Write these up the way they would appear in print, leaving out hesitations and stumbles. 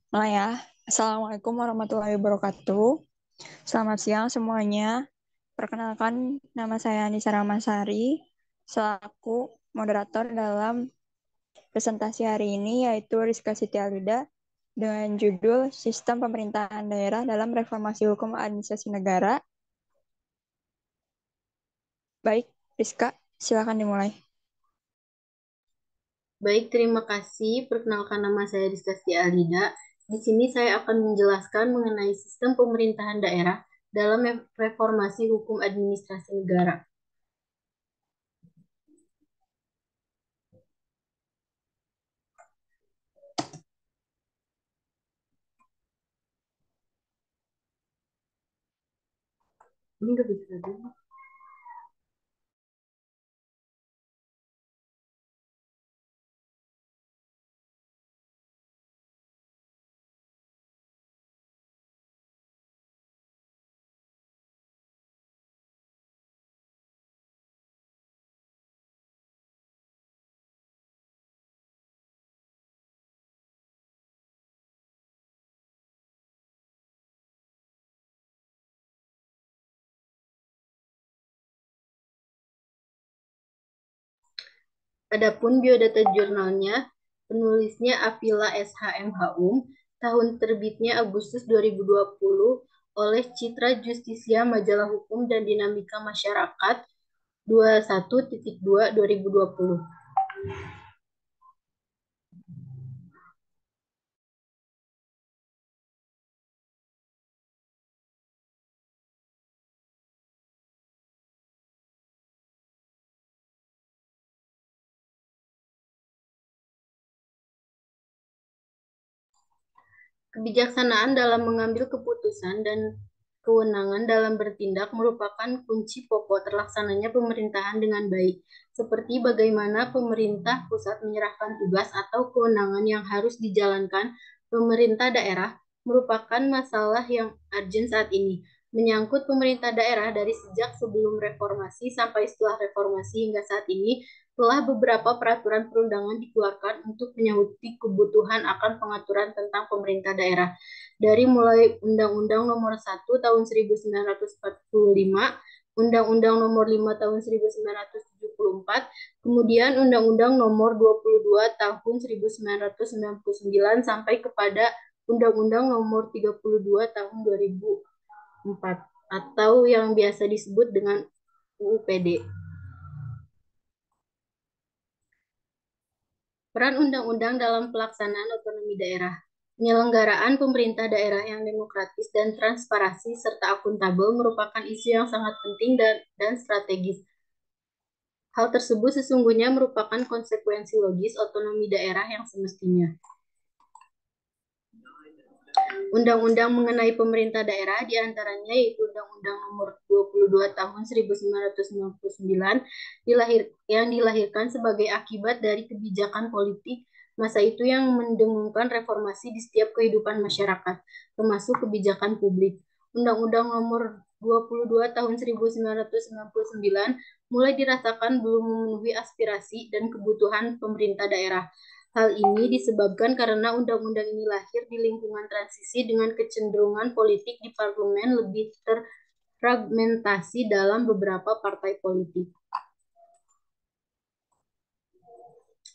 Mulai ya. Assalamualaikum warahmatullahi wabarakatuh. Selamat siang semuanya. Perkenalkan, nama saya Anissa Ramasari, selaku moderator dalam presentasi hari ini, yaitu Rizka Siti Alida, dengan judul Sistem Pemerintahan Daerah dalam Reformasi Hukum Administrasi Negara. Baik, Rizka, silakan dimulai. Baik, terima kasih. Perkenalkan nama saya Rizky Alida. Di sini saya akan menjelaskan mengenai sistem pemerintahan daerah dalam reformasi hukum administrasi negara. Ini nggak bisa dulu. Adapun biodata jurnalnya, penulisnya Apila SHM Haum, tahun terbitnya Agustus 2020 oleh Citra Justisia Majalah Hukum dan Dinamika Masyarakat 21.2 2020. Kebijaksanaan dalam mengambil keputusan dan kewenangan dalam bertindak merupakan kunci pokok terlaksananya pemerintahan dengan baik, seperti bagaimana pemerintah pusat menyerahkan tugas atau kewenangan yang harus dijalankan pemerintah daerah merupakan masalah yang urgent saat ini, menyangkut pemerintah daerah dari sejak sebelum reformasi sampai setelah reformasi hingga saat ini telah beberapa peraturan perundangan dikeluarkan untuk menyanggupi kebutuhan akan pengaturan tentang pemerintah daerah. Dari mulai Undang-Undang Nomor 1 Tahun 1945, Undang-Undang Nomor 5 Tahun 1974, kemudian Undang-Undang Nomor 22 Tahun 1999 sampai kepada Undang-Undang Nomor 32 Tahun 2004 atau yang biasa disebut dengan UUPD. Peran undang-undang dalam pelaksanaan otonomi daerah. Penyelenggaraan pemerintah daerah yang demokratis dan transparansi serta akuntabel merupakan isu yang sangat penting dan strategis. Hal tersebut sesungguhnya merupakan konsekuensi logis otonomi daerah yang semestinya. Undang-undang mengenai pemerintah daerah diantaranya yaitu Undang-Undang Nomor 22 Tahun 1999 yang dilahirkan sebagai akibat dari kebijakan politik masa itu yang mendengungkan reformasi di setiap kehidupan masyarakat, termasuk kebijakan publik. Undang-Undang Nomor 22 Tahun 1999 mulai dirasakan belum memenuhi aspirasi dan kebutuhan pemerintah daerah. Hal ini disebabkan karena undang-undang ini lahir di lingkungan transisi dengan kecenderungan politik di parlemen lebih terfragmentasi dalam beberapa partai politik.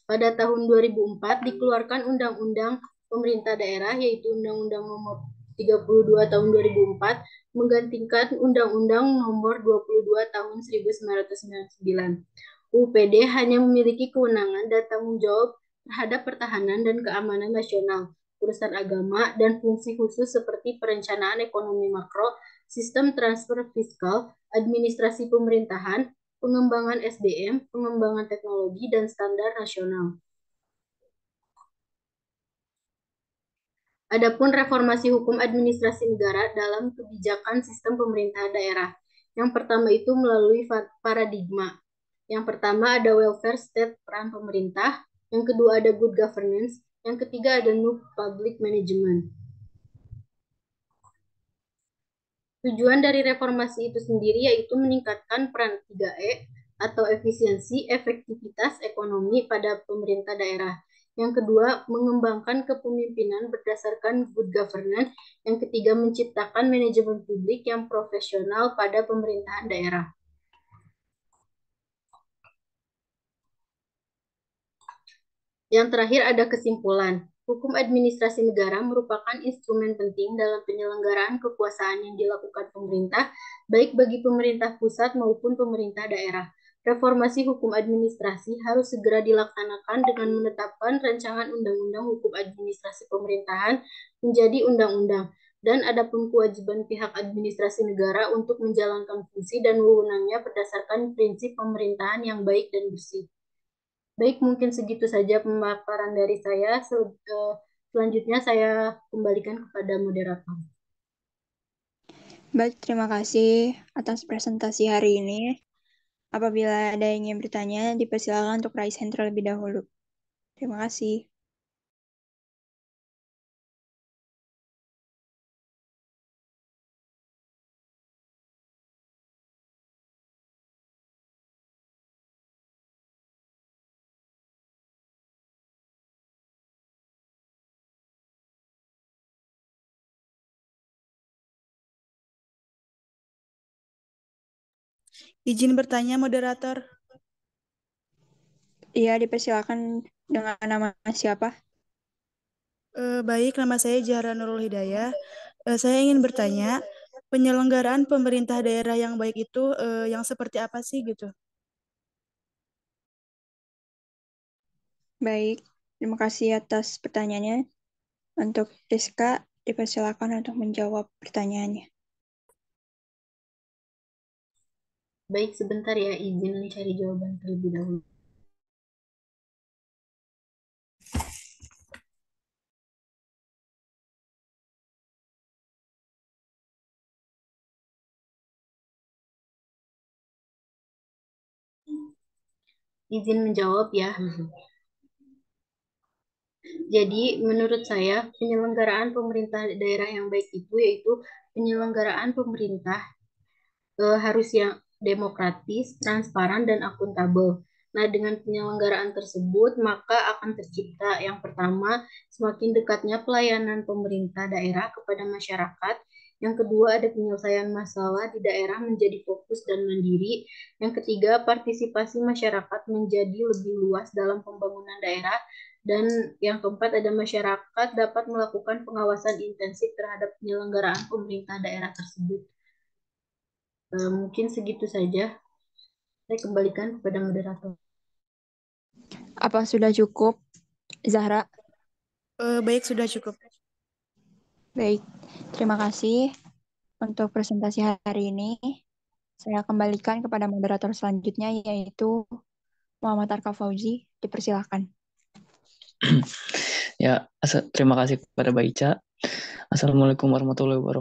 Pada tahun 2004 dikeluarkan Undang-Undang Pemerintah Daerah yaitu Undang-Undang Nomor 32 Tahun 2004 menggantikan Undang-Undang Nomor 22 Tahun 1999. UPD hanya memiliki kewenangan dan tanggung jawab terhadap pertahanan dan keamanan nasional, urusan agama, dan fungsi khusus seperti perencanaan ekonomi makro, sistem transfer fiskal, administrasi pemerintahan, pengembangan SDM, pengembangan teknologi, dan standar nasional. Adapun reformasi hukum administrasi negara dalam kebijakan sistem pemerintahan daerah. Yang pertama itu melalui paradigma. Yang pertama ada welfare state peran pemerintah, yang kedua ada good governance, yang ketiga ada new public management. Tujuan dari reformasi itu sendiri yaitu meningkatkan peran 3E atau efisiensi, efektivitas ekonomi pada pemerintah daerah Yang kedua, mengembangkan kepemimpinan berdasarkan good governance. Yang ketiga, menciptakan manajemen publik yang profesional pada pemerintahan daerah. Yang terakhir ada kesimpulan. Hukum administrasi negara merupakan instrumen penting dalam penyelenggaraan kekuasaan yang dilakukan pemerintah, baik bagi pemerintah pusat maupun pemerintah daerah. Reformasi hukum administrasi harus segera dilaksanakan dengan menetapkan rancangan undang-undang hukum administrasi pemerintahan menjadi undang-undang, dan adapun kewajiban pihak administrasi negara untuk menjalankan fungsi dan wewenangnya berdasarkan prinsip pemerintahan yang baik dan bersih. Baik, mungkin segitu saja pemaparan dari saya. Selanjutnya saya kembalikan kepada moderator. Baik, terima kasih atas presentasi hari ini. Apabila ada yang ingin bertanya, dipersilakan untuk raise hand terlebih dahulu. Terima kasih. Izin bertanya, moderator. Iya, dipersilakan dengan nama siapa? Baik, nama saya Zahra Nurul Hidayah. Saya ingin bertanya, penyelenggaraan pemerintah daerah yang baik itu yang seperti apa sih gitu? Baik, terima kasih atas pertanyaannya. Untuk Rizka, dipersilakan untuk menjawab pertanyaannya. Baik, sebentar ya, izin mencari jawaban terlebih dahulu. Izin menjawab ya. Jadi, menurut saya, penyelenggaraan pemerintah daerah yang baik itu yaitu penyelenggaraan pemerintah harus yang demokratis, transparan, dan akuntabel. Nah, dengan penyelenggaraan tersebut, maka akan tercipta yang pertama, semakin dekatnya pelayanan pemerintah daerah kepada masyarakat. Yang kedua, ada penyelesaian masalah di daerah menjadi fokus dan mandiri. Yang ketiga, partisipasi masyarakat menjadi lebih luas dalam pembangunan daerah. Dan yang keempat, ada masyarakat dapat melakukan pengawasan intensif terhadap penyelenggaraan pemerintah daerah tersebut. Mungkin segitu saja. Saya kembalikan kepada moderator. Apa sudah cukup, Zahra? Baik, sudah cukup. Baik, terima kasih untuk presentasi hari ini. Saya kembalikan kepada moderator selanjutnya, yaitu Muhammad Arka Fauzi. Dipersilakan. Ya, terima kasih kepada Mbak Ica. Assalamualaikum warahmatullahi wabarakatuh.